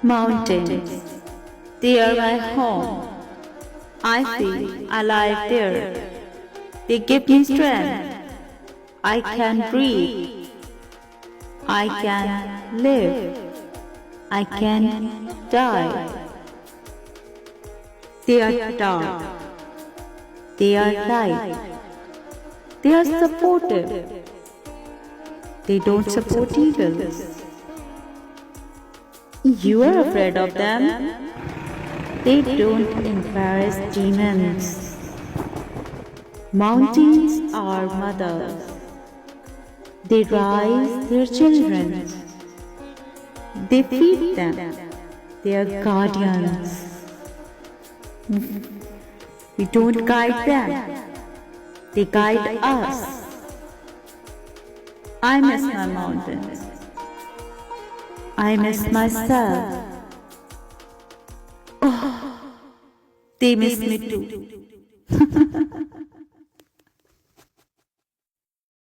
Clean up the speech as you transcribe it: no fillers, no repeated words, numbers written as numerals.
Mountains, they are my home. I feel alive there. They give me strength. I can breathe. I can live. I can die. They are dark. They are light. They are supportive. They don't support evils. You are afraid of them. They don't embarrass demons. Mountains are mothers. They raise their children. They feed them. They are guardians. We don't guide them. They guide us. I miss my mountains. I miss myself. Oh, they miss me too.